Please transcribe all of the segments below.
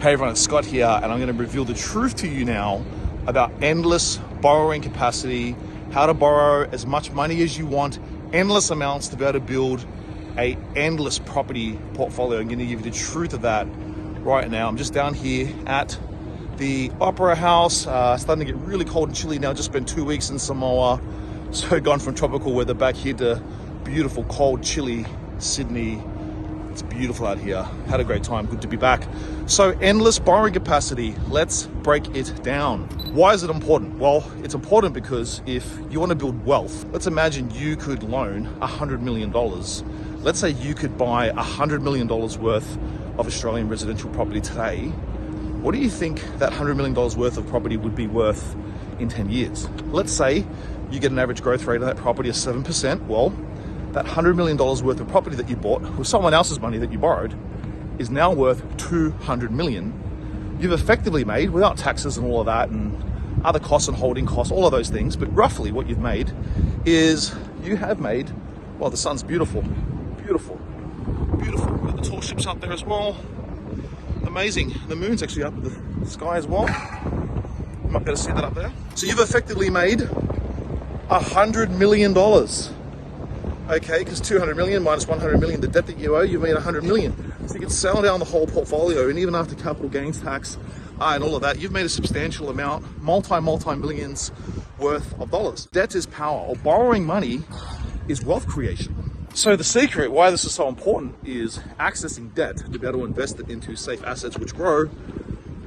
Hey everyone, it's Scott here, and I'm going to reveal the truth to you now about endless borrowing capacity, how to borrow as much money as you want, endless amounts to be able to build a endless property portfolio. I'm going to give you the truth of that right now. I'm just down here at the Opera House. Starting to get really cold and chilly now. Just spent 2 weeks in Samoa, so gone from tropical weather back here to beautiful, cold, chilly Sydney. It's beautiful out here. Had a great time. Good to be back. So endless borrowing capacity. Let's break it down. Why is it important? Well, it's important because if you want to build wealth, let's imagine you could loan $100 million. Let's say you could buy $100 million worth of Australian residential property today. What do you think that $100 million worth of property would be worth in 10 years? Let's say you get an average growth rate on that property of 7%. Well, that $100 million worth of property that you bought with someone else's money that you borrowed is now worth $200 million. You've effectively made, without taxes and all of that and other costs and holding costs, all of those things, but roughly what you've made is you have made, well, the sun's beautiful, beautiful, beautiful. We've got the tall ships up there as well. Amazing. The moon's actually up in the sky as well. You might be able to see that up there. So you've effectively made $100 million. Okay, because 200 million minus 100 million, the debt that you owe, you've made 100 million. So you can sell down the whole portfolio, and even after capital gains tax and all of that, you've made a substantial amount, multi-millions worth of dollars. Debt is power, or borrowing money is wealth creation. So the secret, why this is so important, is accessing debt to be able to invest it into safe assets which grow.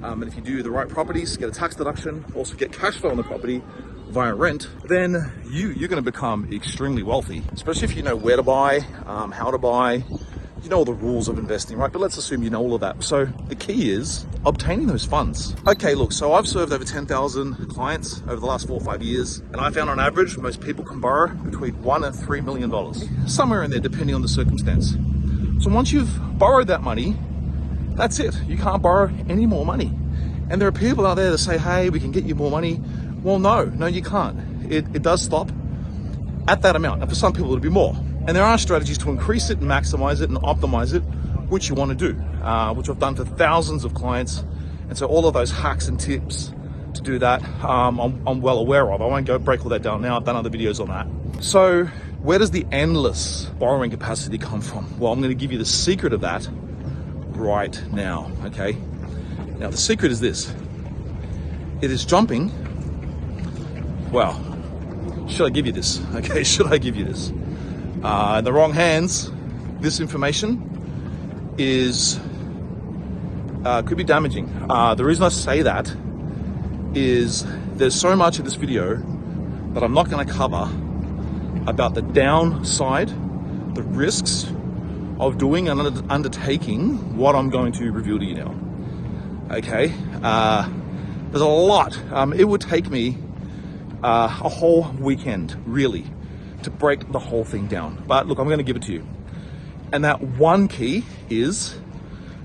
And if you do the right properties, get a tax deduction, also get cash flow on the property via rent, then you're going to become extremely wealthy, especially if you know where to buy, how to buy, you know all the rules of investing, right? But let's assume you know all of that. So the key is obtaining those funds. Okay, look, so I've served over 10,000 clients over the last 4 or 5 years, and I found on average, most people can borrow between $1 and $3 million, somewhere in there, depending on the circumstance. So once you've borrowed that money, that's it. You can't borrow any more money. And there are people out there that say, hey, we can get you more money. Well, no, you can't. It does stop at that amount. And for some people, it'll be more. And there are strategies to increase it and maximize it and optimize it, which you want to do, which I've done for thousands of clients. And so all of those hacks and tips to do that, I'm well aware of. I won't go break all that down now. I've done other videos on that. So where does the endless borrowing capacity come from? Well, I'm going to give you the secret of that right now, okay? Now, the secret is this. It is jumping. Well, should I give you this? Okay, should I give you this? In the wrong hands, this information is could be damaging. The reason I say that is there's so much in this video that I'm not going to cover about the downside, the risks of doing and undertaking what I'm going to reveal to you now. Okay, there's a lot. It would take me a whole weekend, really, to break the whole thing down. But look, I'm going to give it to you. And that one key is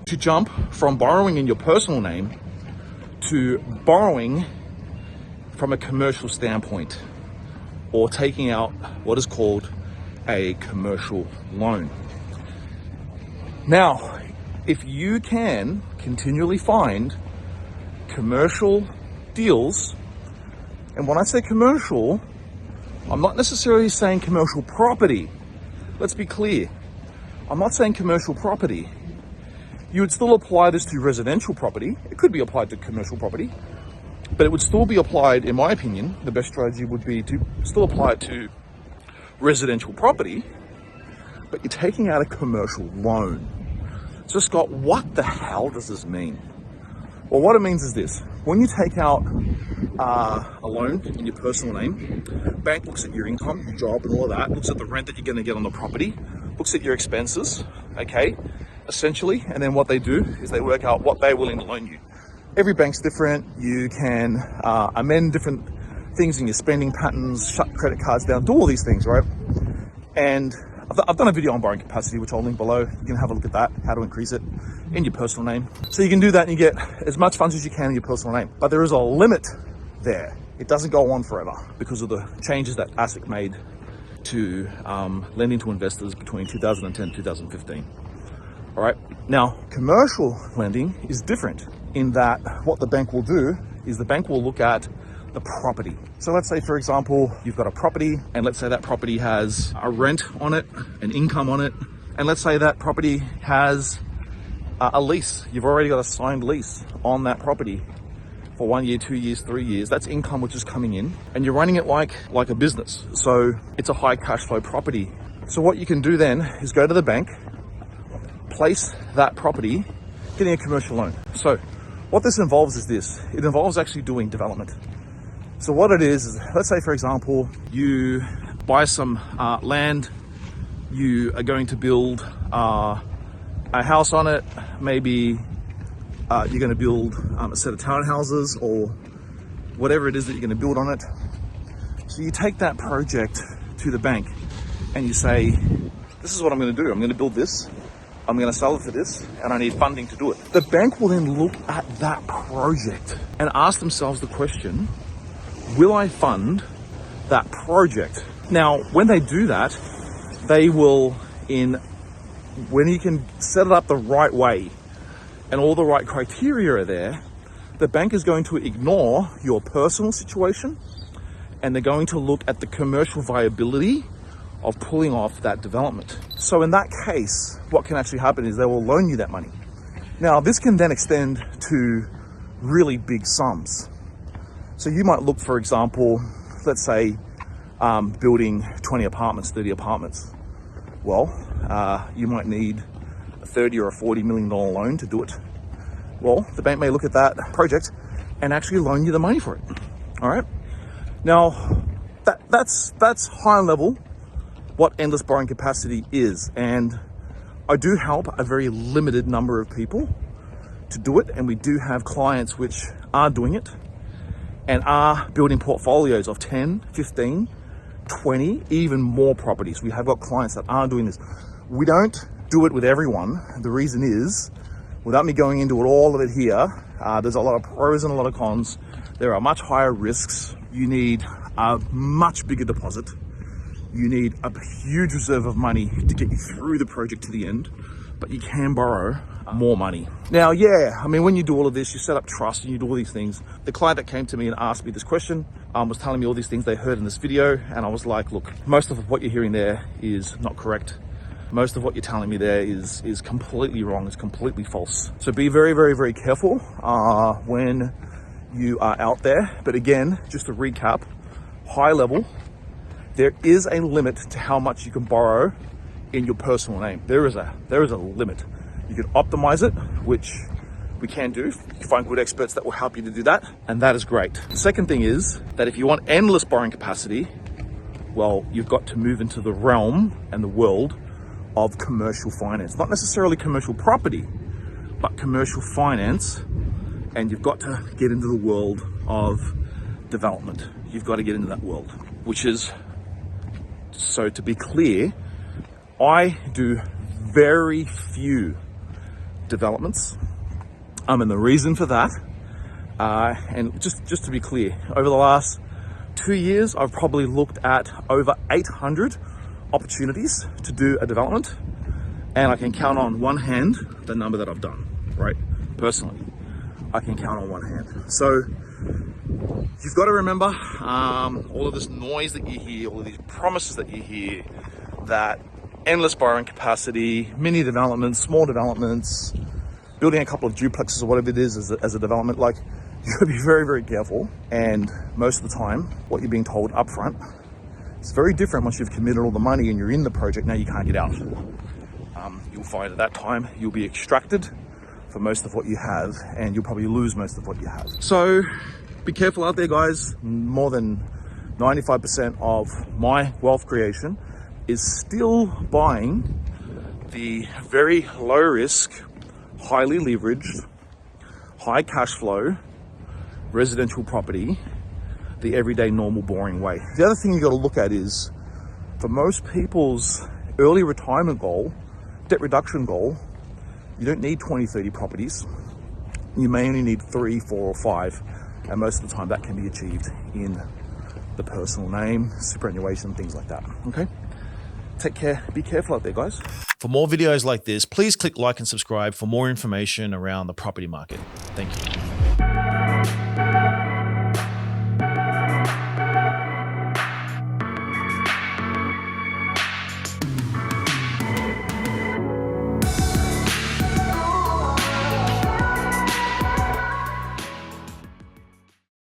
to jump from borrowing in your personal name to borrowing from a commercial standpoint, or taking out what is called a commercial loan. Now, if you can continually find commercial deals, and when I say commercial, I'm not necessarily saying commercial property. Let's be clear. I'm not saying commercial property. You would still apply this to residential property. It could be applied to commercial property, but it would still be applied, in my opinion, the best strategy would be to still apply it to residential property, but you're taking out a commercial loan. So Scott, what the hell does this mean? Well, what it means is this. When you take out a loan in your personal name, bank looks at your income, your job and all of that, looks at the rent that you're going to get on the property, looks at your expenses, okay, essentially, and then what they do is they work out what they're willing to loan you. Every bank's different. You can amend different things in your spending patterns, shut credit cards down, do all these things, right? And I've done a video on borrowing capacity, which I'll link below. You can have a look at that, how to increase it in your personal name. So you can do that and you get as much funds as you can in your personal name. But there is a limit there. It doesn't go on forever because of the changes that ASIC made to lending to investors between 2010 and 2015. All right. Now, commercial lending is different in that what the bank will do is the bank will look at the property. So let's say, for example, you've got a property, and let's say that property has a rent on it, an income on it, and let's say that property has a lease. You've already got a signed lease on that property for 1 year, 2 years, 3 years. That's income which is coming in, and you're running it like a business. So it's a high cash flow property. So what you can do then is go to the bank, place that property, getting a commercial loan. So what this involves is this. It involves actually doing development. So what it is let's say, for example, you buy some land, you are going to build a house on it. Maybe you're going to build a set of townhouses or whatever it is that you're going to build on it. So you take that project to the bank and you say, this is what I'm going to do. I'm going to build this. I'm going to sell it for this, and I need funding to do it. The bank will then look at that project and ask themselves the question, will I fund that project? Now, when they do that, they will, when you can set it up the right way and all the right criteria are there, the bank is going to ignore your personal situation, and they're going to look at the commercial viability of pulling off that development. So in that case, what can actually happen is they will loan you that money. Now, this can then extend to really big sums. So you might look, for example, let's say building 20 apartments, 30 apartments. Well, you might need a 30 or a $40 million loan to do it. Well, the bank may look at that project and actually loan you the money for it. All right. Now, that's high level what endless borrowing capacity is. And I do help a very limited number of people to do it. And we do have clients which are doing it and are building portfolios of 10, 15, 20, even more properties. We have got clients that are doing this. We don't do it with everyone. The reason is, without me going into all of it here, there's a lot of pros and a lot of cons. There are much higher risks. You need a much bigger deposit. You need a huge reserve of money to get you through the project to the end, but you can borrow more money. Now, yeah, I mean, when you do all of this, you set up trust and you do all these things. The client that came to me and asked me this question was telling me all these things they heard in this video, and I was like, look, most of what you're hearing there is not correct. Most of what you're telling me there is completely wrong, it's completely false. So be very, very, very careful when you are out there. But again, just to recap, high level, there is a limit to how much you can borrow in your personal name. There is a limit. You can optimize it, which we can do. You find good experts that will help you to do that, and that is great. The second thing is that if you want endless borrowing capacity, well, you've got to move into the realm and the world of commercial finance. Not necessarily commercial property, but commercial finance. And you've got to get into the world of development. You've got to get into that world, which is, so to be clear, I do very few developments. And the reason for that, and just to be clear, over the last 2 years, I've probably looked at over 800 opportunities to do a development, and I can count on one hand the number that I've done, right? Personally, I can count on one hand. So you've got to remember all of this noise that you hear, all of these promises that you hear, that endless borrowing capacity, mini developments, small developments, building a couple of duplexes or whatever it is as a development, like, you gotta be very, very careful. And most of the time, what you're being told up front, it's very different once you've committed all the money and you're in the project. Now you can't get out. You'll find at that time, you'll be extracted for most of what you have, and you'll probably lose most of what you have. So be careful out there, guys. More than 95% of my wealth creation is still buying the very low risk, highly leveraged, high cash flow residential property, the everyday normal boring way. The other thing you got to look at is, for most people's early retirement goal, debt reduction goal, you don't need 20, 30 properties. You may only need 3, 4, or 5, and most of the time that can be achieved in the personal name, superannuation, things like that. Okay, take care, be careful out there, guys. For more videos like this, please click like and subscribe for more information around the property market. Thank you.